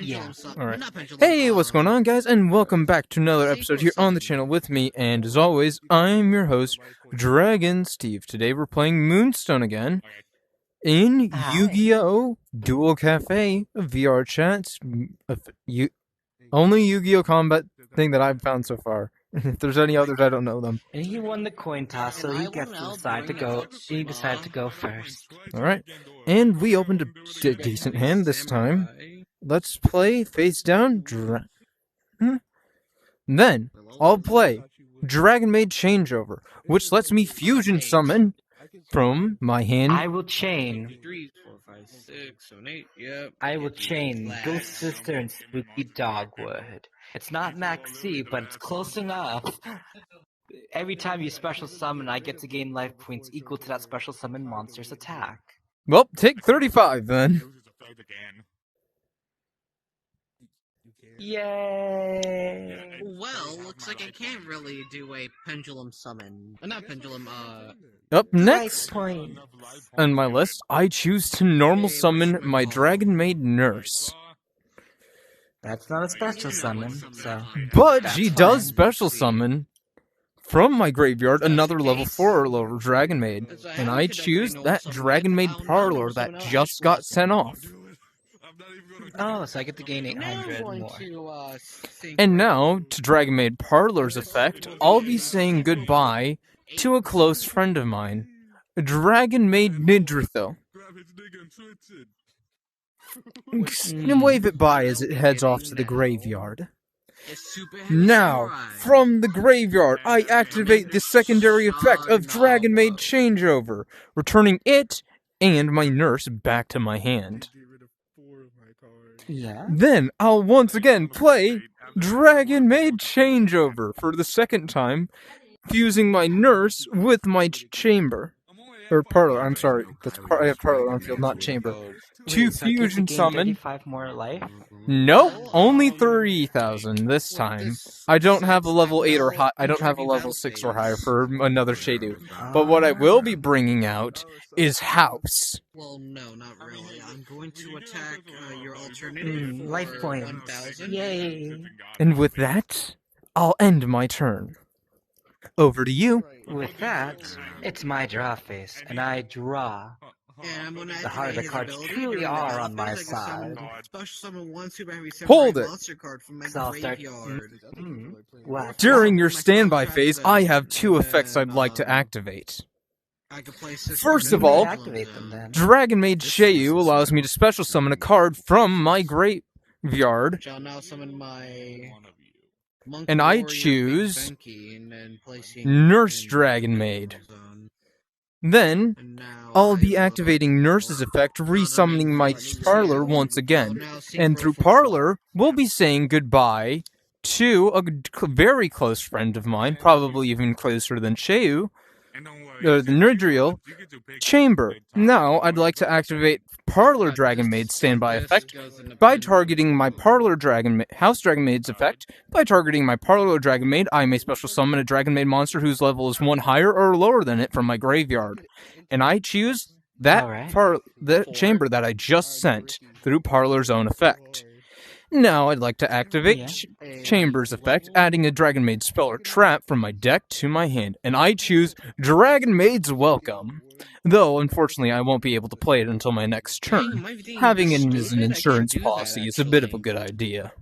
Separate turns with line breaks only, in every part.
Yeah.
Alright. Hey, what's going on, guys? And welcome back to another episode here on the channel with me. And as always, I'm your host, Dragon Steve. Today we're playing Moonstone again in Yu-Gi-Oh! Dual Cafe VR chats. Only Yu-Gi-Oh! Combat thing that I've found so far. If there's any others, I don't know them.
And he won the coin toss, so he gets to decide to go. He decided to go first.
Alright. And we opened a decent hand this time. Let's play face down. Then I'll play Dragon Maid Changeover, which lets me fusion summon from my hand.
I will chain.
3, 4, 5, 6, 7, 8. Yep.
I will chain Ghost Sister and Spooky Dogwood. It's not Max C, but it's close enough. Every time you special summon, I get to gain life points equal to that special summon monster's attack.
Well, take 35 then.
Yay!
Well, looks like I can't really do a pendulum summon. Not pendulum,
Up next
Point.
on my list, I choose to normal summon my Dragon Maid Nurse.
That's not a special summon, so.
But she does special summon from my graveyard another level 4 or lower Dragon Maid. And I choose that Dragon Maid Parlor that just got sent off.
Oh, so I get to gain 800 more.
And now, to Dragon Maid Parlor's effect, I'll be saying goodbye to a close friend of mine, Dragon Maid Nidritho. And wave it by as it heads off to the graveyard. Now, from the graveyard, I activate the secondary effect of Dragon Maid Changeover, returning it and my nurse back to my hand.
Yeah.
Then I'll once again play Dragon Maid Changeover for the second time, fusing my nurse with my chamber. Or parlor, I'm sorry. I have parlor on field, not chamber. To fusion summon.
35 more life?
Nope, only 3,000 this time. I don't have a level 8 or high. I don't have a level 6 or higher for another Shadu. But what I will be bringing out is House.
Well, no, not really. I'm going to attack your alternative for
life point.
1,000.
Yay!
And with that, I'll end my turn. Over to you.
With that, it's my draw phase, and I draw. The heart of the cards truly are on my side.
Hold it.
So I'll start. What?
During your standby phase, I have two effects I'd like to activate. First of all,
Activate them then.
Dragon Maid Sheu allows me to special summon a card from my graveyard,
Shall now summon my Monk
and I
Warrior
choose
Big Benki and then placing
Nurse
in
Dragon Maid.
zone.
Then,
And now
I'll
I
be
will-
activating Nurse's effect, resummoning my Parlor once again. And through Parlor, we'll be saying goodbye to a very close friend of mine, probably even closer than Sheu, the Nerdriel, Chamber. Now, I'd like to activate Parlor Dragon Maid's standby effect by targeting my Parlor House Dragon Maid's effect. By targeting my Parlor Dragon Maid, I may special summon a Dragon Maid monster whose level is 1 higher or lower than it from my graveyard. And I choose that the chamber that I just sent through Parlor's own effect. Now I'd like to activate Chamber's effect, adding a Dragon Maid spell or trap from my deck to my hand, and I choose Dragon Maid's Welcome. Though, unfortunately, I won't be able to play it until my next turn. Having it as an insurance policy is a bit of a good idea.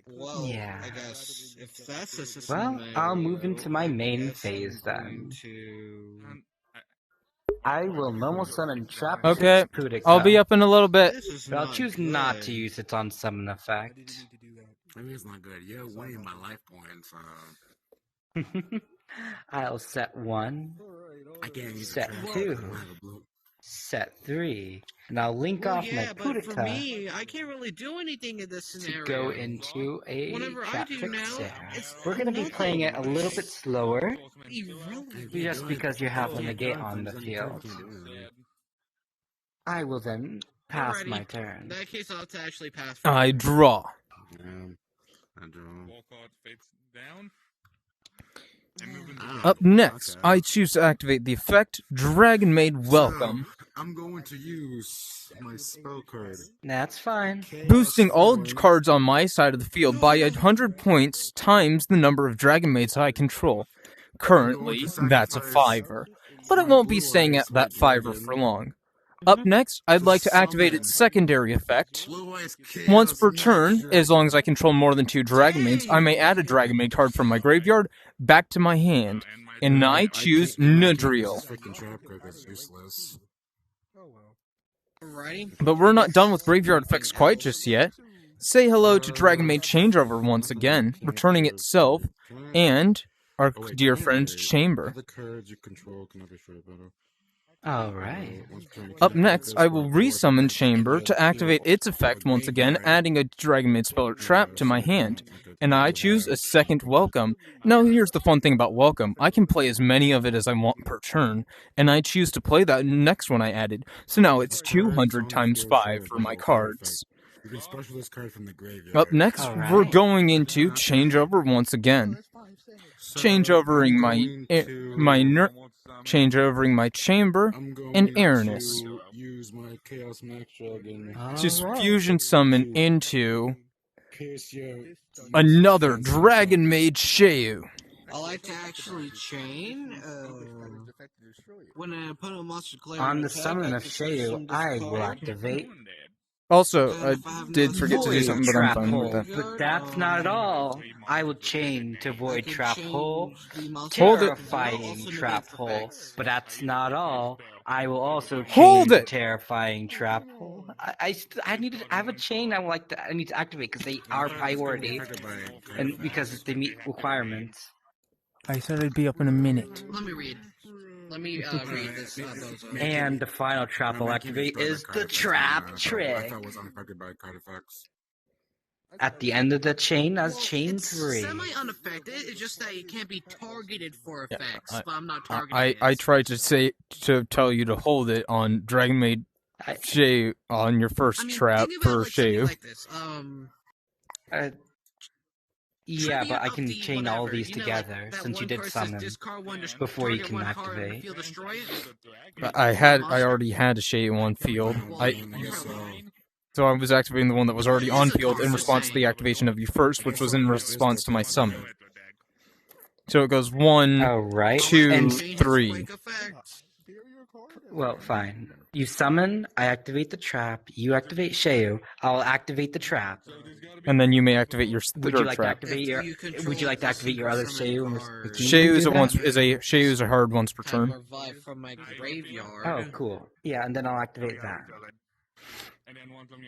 Well,
Yeah.
I guess if that's the system,
Well,
then
I'll move into my
I
main
guess I'm
phase
going
then.
to-
I will normal summon Trap
Okay,
Pudica,
I'll be up in a little bit.
This is
but I'll
not
choose not
good.
to use its on summon effect.
Maybe it's not good. You're weighing my life points.
I'll set 1,
I can't use
Set
the trap.
2.
I don't have a blue.
set 3, and I'll link
Well,
off
yeah,
my
but for
Pudica
me, I can't really do anything in this
to
scenario.
go into a
Whenever I
Trap
do
Trick
now,
Sarah.
it's
We're going to be
nothing.
playing it a little bit slower,
Irrelevant.
just because you have a negate on the field. I will then pass
Alrighty.
my
In
turn.
that case, I'll have to actually pass.
I draw.
I draw.
Up next, I choose to activate the effect Dragon Maid Welcome,
I'm going to use my spell card.
That's fine.
boosting all cards on my side of the field by 100 points times the number of Dragon Maids I control. Currently, that's a 5er, but it won't be staying at that 5er for long. Up next, I'd like to activate its secondary effect. Once per turn, as long as I control more than 2 Dragon Maids, I may add a Dragon Maid card from my graveyard back to my hand, and I choose Nudriel. But we're not done with graveyard effects quite just yet. Say hello to Dragon Maid Changeover once again, returning itself, and our dear friend's Chamber.
Alright.
Up next, I will resummon Chamber to activate its effect once again, adding a Dragon Maid spell or trap to my hand. And I choose a second Welcome. Now here's the fun thing about Welcome. I can play as many of it as I want per turn, and I choose to play that next one I added. So now it's 200 times 5 for my cards.
You can special this card from the graveyard.
Up next, we're going into Changeover once again. Changeovering changeovering my Chamber and Airness.
Use my Chaos Max Dragon.
Just fusion summon into another Dragon Maid Sheu.
I like to actually chain. When an opponent monster declares
On
an
the
attack,
summon
I
of
can special
Sheu,
summon this
I will
card.
activate
Also, I did forget to do
Void
something, but I'm
Trap
fine with
Hole.
that.
But that's not at all. I will chain to
I
Void
can
Trap
change
Hole,
the monster
Hold it.
Terrifying
also
Trap
negates
Hole.
effects.
But that's not all. I will also
Hold
chain
it.
Terrifying Trap Hole. I have a chain I need to activate because they are priority and because they meet requirements.
I said I'd be up in a minute.
Let me read. Let me read this.
And the final trap I'll activate is the Trap
I
Trick.
thought it was unaffected by card effects.
At the end of the chain, as chain
It's
3.
semi-unaffected. It's just that it can't be targeted for effects. But I'm not targeting
I tried to tell you to hold it on Dragon Maid Sheu on your first trap for Sheu.
Like this.
Yeah, but I can chain all these together since you did summon before you can activate.
I already had a Sheu on field. So I was activating the one that was already on field in response to the activation of you first, which was in response to my summon. So it goes 1, 2, 3.
Well, fine. You summon, I activate the trap, you activate Sheu, I'll activate the trap.
And then you may activate your
Would you
third
like
trap.
to activate your other Sheu?
Sheu is a hard once per turn.
Oh, cool. Yeah, and then I'll activate that.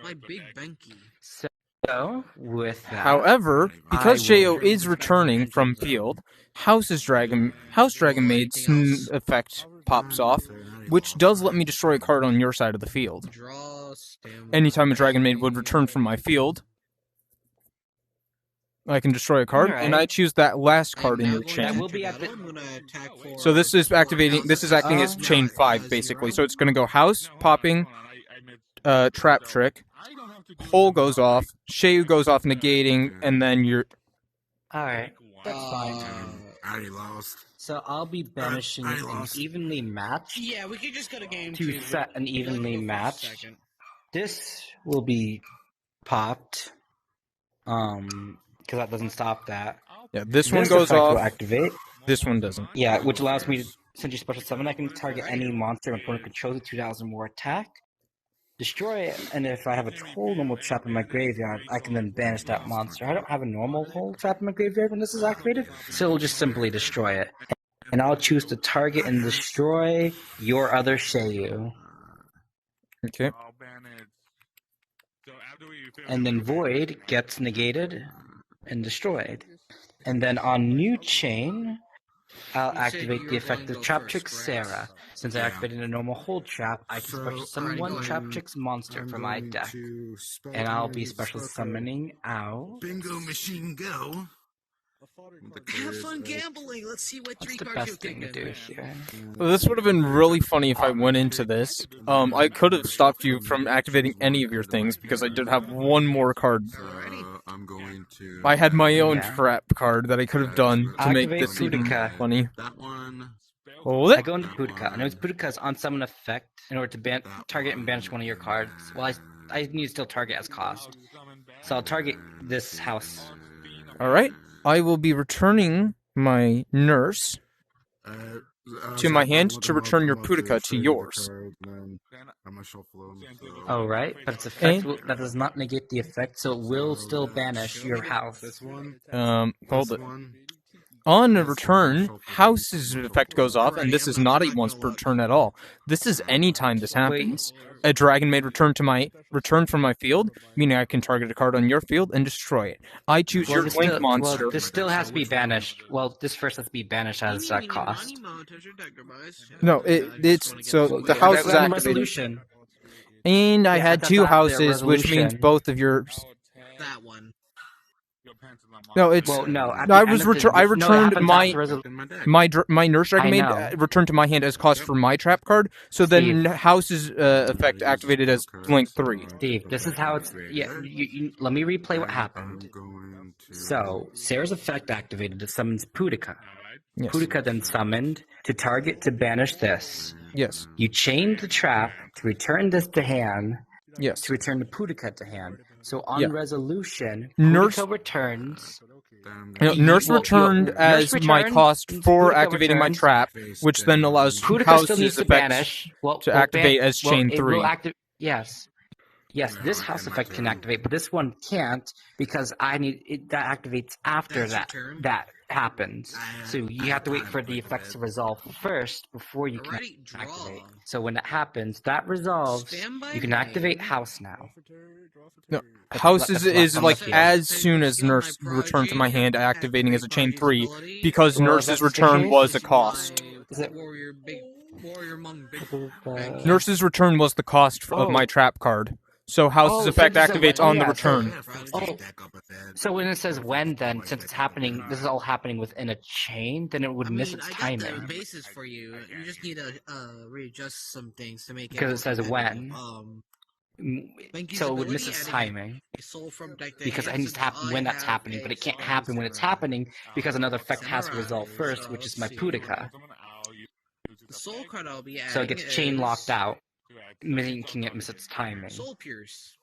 My big Benki.
So, with that...
However, because Sheu is returning from field, House Dragon Maid's effect pops off, which does let me destroy a card on your side of the field. Anytime a Dragon Maid would return from my field, I can destroy a card, and I choose that last card in your chain. So this is acting as chain 5, basically. So it's going to go House, popping, Trap Trick, Hole goes off, Sheu goes off negating, and then you're...
Alright, that's fine.
I already lost.
So I'll be banishing an evenly matched
Yeah, we could just go to game
to
2.
set an evenly matched. This will be popped. Because that doesn't stop that.
Yeah, this one goes
effect
off.
Will activate.
This one doesn't.
Yeah, which allows me to send you special summon. I can target any monster an opponent controls with 2,000 more attack. Destroy it, and if I have a whole normal trap in my graveyard, I can then banish that monster. I don't have a normal whole trap in my graveyard when this is activated, so it'll just simply destroy it. And I'll choose to target and destroy your other Sheu.
Okay.
And then Void gets negated and destroyed. And then on new chain, I'll activate the effect of Trap Trick Sarah. Since I activated a normal hold trap, I can special summon one Trap Trick's monster from my deck. And I'll be special summoning out...
Bingo machine go.
Have fun gambling. Let's see what
What's
three
the
cards you
best thing to do here?
Well, this would have been really funny if I went into this. I could have stopped you from activating any of your things because I did have one more card.
I'm going to.
I had my own
Yeah.
trap card that I could have done to make
Activate
this even
Boudica.
funny.
That one.
Hold
I
it.
go into Boudica, and it was Boudica's on summon effect in order to target and banish one of your cards. Well, I need to still target as cost. So I'll target this house.
Alright. I will be returning my nurse to my hand to return your Boudica to yours.
Oh, right, but its effect that does not negate the effect, so it will still banish your house.
Hold it. On a return, house's effect goes off, and this is not a once per turn at all. This is any time this happens. A dragon may return from my field, meaning I can target a card on your field and destroy it. I choose your blink monster.
Well, this still has to be banished. Well, this first has to be banished as a cost.
No, it's so the house is activated.
Resolution.
And I
Yeah,
had
that's
two
not their
houses, which means
resolution.
both of yours.
That one.
No, it's
Well, no.
I returned my nurse dragon maid
know.
returned to my hand as cost for my trap card. So then
Steve.
house's effect activated as blink 3.
Steve, this is how it's. Yeah, let me replay what happened. So, Sarah's effect activated. It summons Boudica.
Yes.
Boudica then summoned to target to banish this.
Yes.
You chained the trap to return this to hand.
Yes.
To return the Boudica to hand. So on
Yeah.
resolution,
Nurse
Boudica returns.
Nurse returned as
Nurse
my
returned,
cost for
Boudica
activating my
returns.
trap, which then allows
Boudica still
house's
needs to
effect
banish.
to activate as chain
it
3.
will yes. Yes, this house effect can activate, but this one can't because that activates after that happens. So you have to wait for the effects to resolve first before you can activate. So when that happens, that resolves. You can activate house now.
No, house is like
field.
as soon as nurse returned to my hand, activating as a chain 3 because
Well,
nurse's
that's the
return
case.
was a cost.
Is it?
Nurse's return was the cost of my trap card. So house's effect activates on the return.
So when it says when, then since it's happening, this is all happening within a chain, then it would miss its
I got
timing
the basis for you. You just need to readjust some things to make it.
because it says when.
Benki's
So it would miss
ability,
its
adding
timing
soul from deck to
because it
hand,
needs to
since
happen
I
when that's
have
happening, but
a
it can't
soul
happen when it's happening because another effect has to
Samurai,
resolve first,
so
which is
let's
my
see.
Boudica.
The soul card I'll be adding
So it gets chain
is
locked out, making it miss its timing.
Soul Pierce.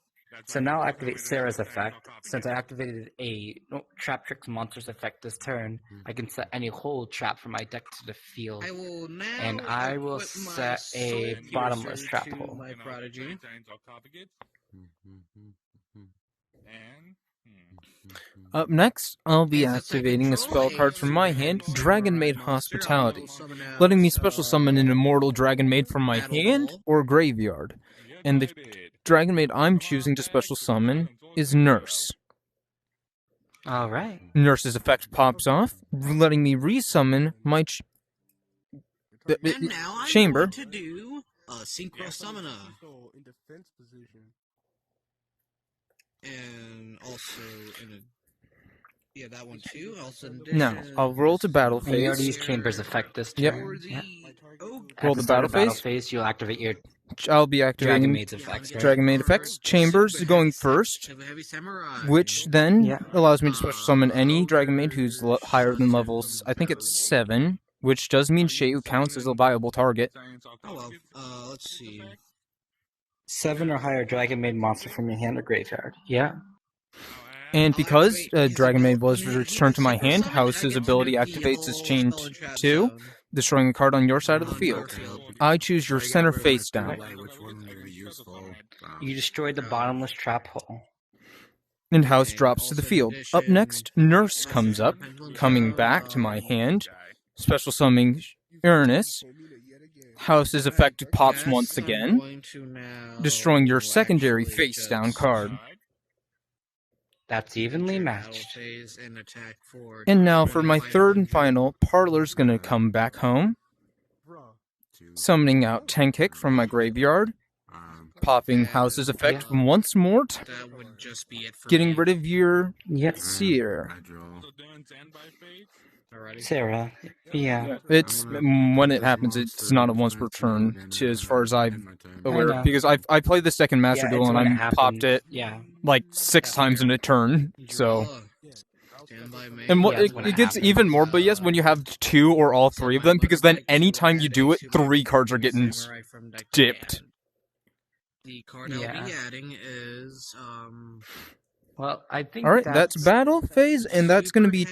So now I'll activate Sarah's effect. Since I activated a Trap Tricks Monsters effect this turn, I can set any whole trap from my deck to the field.
I will now
And I will
equip my
set a
Soul
bottomless
Piercer
trap
to
hole.
my prodigy.
Up next, I'll be
As its
activating a spell
control,
card from my hand, Dragon Maid
monster,
Hospitality,
I'll summon
letting me
out,
special summon an immortal Dragon Maid from my
Battle
hand
Ball.
or graveyard. And the Dragon Maid I'm choosing to special summon is Nurse.
Alright.
Nurse's effect pops off, letting me resummon my
And now I'm
chamber.
going to do a Synchro Summoner. And also that one too. Also
Now, I'll roll to battle
And you already
phase.
used Chamber's effect this
Yep.
turn. Yep.
Roll
At
the
the start
battle
of battle
phase.
phase, you'll activate your
I'll be
Dragon
activating
Maid's effects, right?
Dragon Maid effects. Chambers going first, which then allows me to special summon any Dragon Maid who's higher than levels, I think it's 7, which does mean Sheu counts as a viable target.
Oh well, let's see.
7 or higher Dragon Maid monster from your hand or graveyard. Yeah.
And because Dragon Maid was returned to my hand, House's ability activates as chain 2, destroying a card on your side of the field. I choose your center face down.
You destroyed the bottomless trap hole.
And House drops to the field. Up next, Nurse comes up, coming back to my hand, special summoning Uranus. House's effect pops once again, destroying your secondary face down card.
That's evenly matched.
And now for my third and final, Parlor's gonna come back home, summoning out Tenkick from my graveyard, popping House's effect once more,
That would just be it for
getting
me.
rid of your
Yep.
seer.
I draw.
Alrighty.
Sarah. Yeah.
It's when it happens, it's not a once per turn, as far as I'm aware,
know.
because I played the second Master
Yeah,
Duel
it's
and
when it
I popped
happens.
it
Yeah.
like 6 times in a turn. So,
Stand by me.
and what
Yeah, it's when
it
it
gets
happens.
even more. But yes, when you have 2 or all 3 of them, because then anytime you do it, 3 cards are getting dipped.
The card I'll
Yeah.
be adding is
Well, I think
All right, that's battle phase, and that's going to be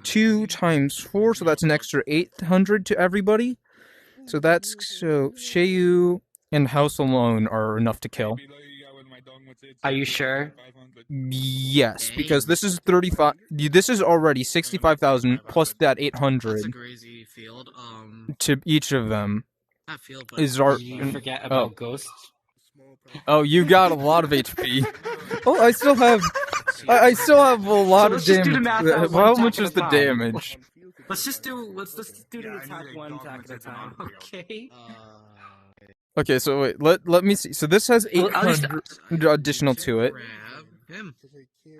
2 times 4, so that's an extra 800 to everybody. So that's Shayu and House alone are enough to kill.
Are you sure?
Yes, because this is 35. This is already 65,000 plus that 800
that's a crazy field.
to each of them.
Not field, but
Is our
Did you forget about ghosts?
Oh, you got a lot of HP. Oh, I still have a lot
let's
of
just do the
damage.
math on one
How
attack
much
at a
is the
time.
damage?
Let's just do the attack one attack at a time. Okay.
Okay, so wait, let me see. So this has
Well, I'll just-
800 additional to it.
grab him.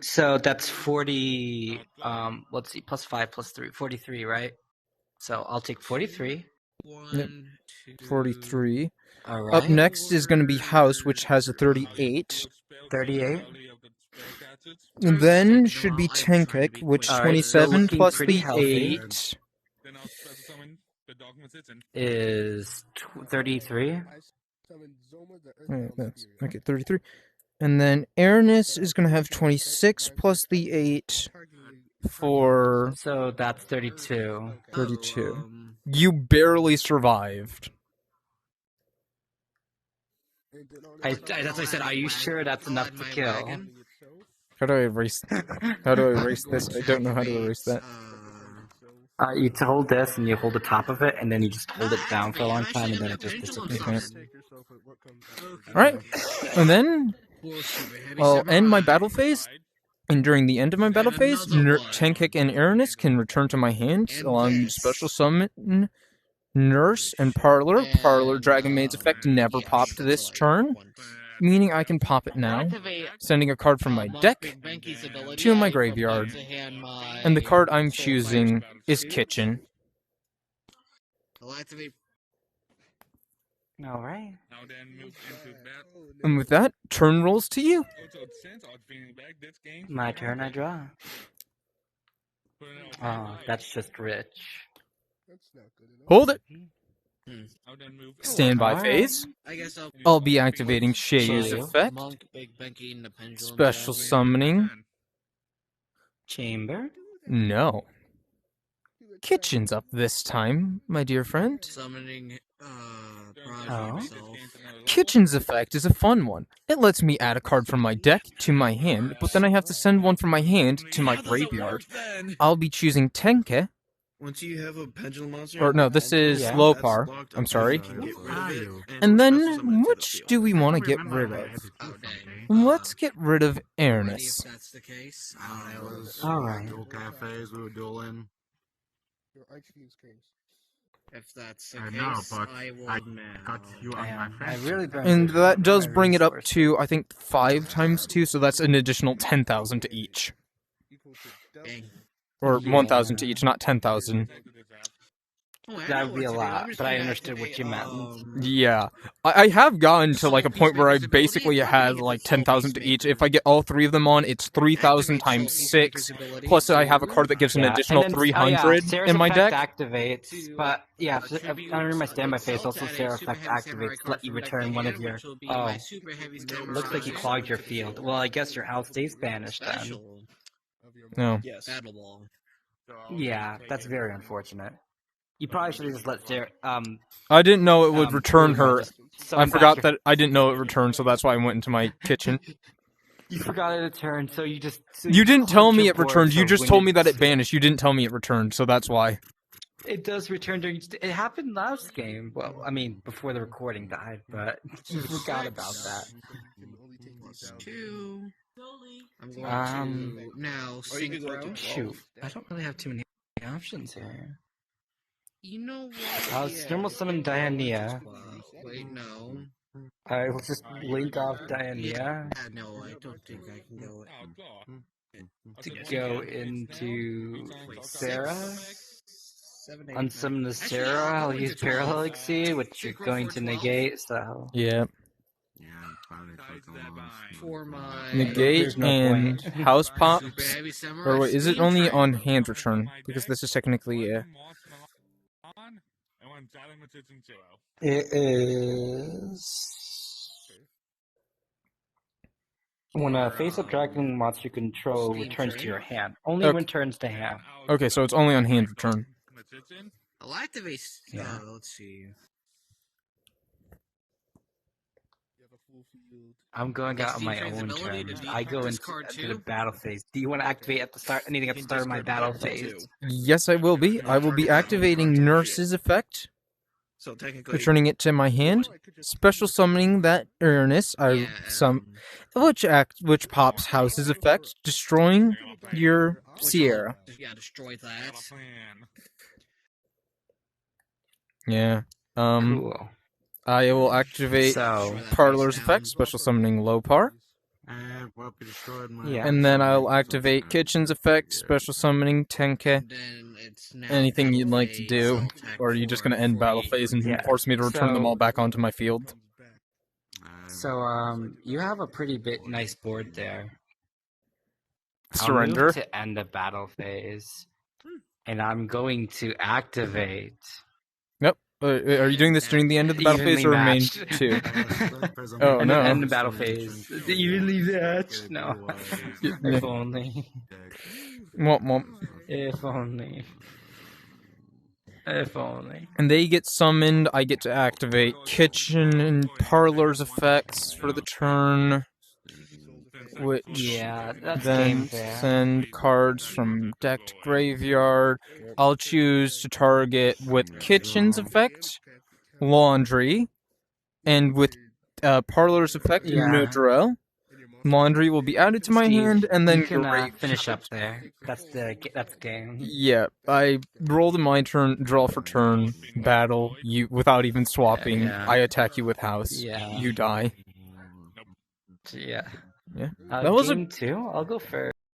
So that's 40. Let's see, plus 5 plus 3, 43, right? So I'll take 43.
1, 2,
43.
All right.
Up next is going to be House, which has a 38.
38.
And then should be Tenkek, which
All right,
27
looking
plus
pretty
the
healthy.
8.
Is 33.
Okay, 33. And then Airness is going to have 26 plus the 8 for
So that's 32.
32. You barely survived.
That's what I said. Are you sure that's enough to kill?
How do I erase this? I don't know how to erase that.
You hold this and you hold the top of it, and then you just hold it down for a long time, and then it just disappears.
Alright, and then I'll end my battle phase. And during the end of my battle phase, Tenkek and Aranus can return to my hand, allowing me to special summon Nurse and Parlor. Parlor Dragon Maid's effect never popped this turn, meaning I can pop it now, sending a card from my deck to my graveyard. And the card I'm choosing is Kitchen.
Alright.
And with that, turn rolls to you.
My turn, I draw. Oh, that's just rich.
Hold it. Standby phase.
I guess
I'll be activating Shayu's effect. Special summoning.
Chamber.
No. Kitchen's up this time, my dear friend.
Summoning
Oh.
Kitchen's effect is a fun one. It lets me add a card from my deck to my hand, but then I have to send one from my hand to my graveyard. I'll be choosing Tenke.
Once you have a pendulum monster,
Or no, this is
Yeah.
Lopar. I'm sorry. And then, which do we want to get rid of? Let's get rid of Airness.
If that's the case,
Alright.
Dual cafes, we were dueling.
if that's the
I
case,
know, but
I will
I
now.
got you on my
Damn, I
friend.
really don't.
And that does bring it up to, I think, 5 times 2, so that's an additional 10,000 to each.
Dang.
Or 1,000 to each, not 10,000.
That would be a lot, but I understood what you meant.
Yeah. I have gotten to like a point where I basically had like 10,000 to each. If I get all 3 of them on, it's 3,000 times 6. Plus I have a card that gives an additional 300 in my deck.
Activates, but yeah, under my standby phase, also Sarah effect activates to let you return one of your. Oh, looks like you clogged your field. Well, I guess your house stays banished then.
No.
Yes. Battle ball.
Yeah, that's very unfortunate. You probably should have just let Sarah.
I didn't know it would return her. I forgot
that
that I didn't know it returned, so that's why I went into my kitchen.
you forgot it returned, so you just.
You didn't tell me it returned. You just told me that it banished. You didn't tell me it returned, so that's why.
It does return during. It happened last game. Well, I mean, before the recording died, but you forgot about that.
+2. I'm going to now synchro.
Shoot, I don't really have too many options here.
You know what?
I'll normal summon Diania.
Wait, no.
I will just link off Diana
No, I don't think I can go.
to go into Sarah.
7, 8,
Unsummon the
9.
Sarah,
Actually,
I'll
go
use
into 12.
Parallel Exceed, which you're
Synchro
going
for
to
12.
negate, so...
Yeah.
Yeah, I'm finally fucking lost.
For my
Negate
There's no
and
point.
House
Super
Pops.
Heavy Samurai
Or wait, is it
Steam
only
Train.
on hand return? Because this is technically a...
It is... When a face-up dragon monster you control
Steam
returns to
Train.
your hand. Only
Okay.
returns to hand.
Okay, so it's only on hand return.
I'll activate.
Yeah.
Let's see.
I'm going out on my
Steam Train's
own
ability
terms.
to
I go into
discard
to the
2.
battle phase. Do you want to activate at the start? Anything at the start of my battle phase?
Yes, I will be. I will be activating Nurse's effect,
So technically,
returning it to my hand, special summoning that Ernest, which pops House's effect, destroying your Sierra.
Yeah, destroy that.
Yeah.
Cool.
I will activate
So,
Parlor's effect, special summoning Lopar.
yeah.
And then I'll activate Kitchen's effect, special summoning Tenke.
Then it's now
Anything
battle
you'd like to
phase,
do,
so attack
or are you just going to
4
end battle
free.
phase and
Yeah,
force me to return them
so-
all back onto my field?
So, you have a pretty nice board there.
Surrender.
I'll move to end the battle phase. And I'm going to activate...
Yep. Are you doing this during the end of the battle phase or main
matched.
2? Oh,
and
no.
End the battle phase. Evenly matched? No. If only.
Womp womp.
If only. If only.
And they get summoned, I get to activate Kitchen and Parlor's effects for the turn, which
Yeah, that's
then
game fair.
send cards from deck to graveyard. I'll choose to target with Kitchen's effect, Laundry, and with Parlor's effect,
Yeah.
Neutral. Laundry will be added to my
Steve,
hand, and then
you can
Grave.
finish up there. That's game.
Yeah, I rolled in my turn, draw for turn, battle, you without even swapping.
Yeah.
I attack you with house.
Yeah.
You die.
Yeah.
Yeah. That was
game 2? I'll go first.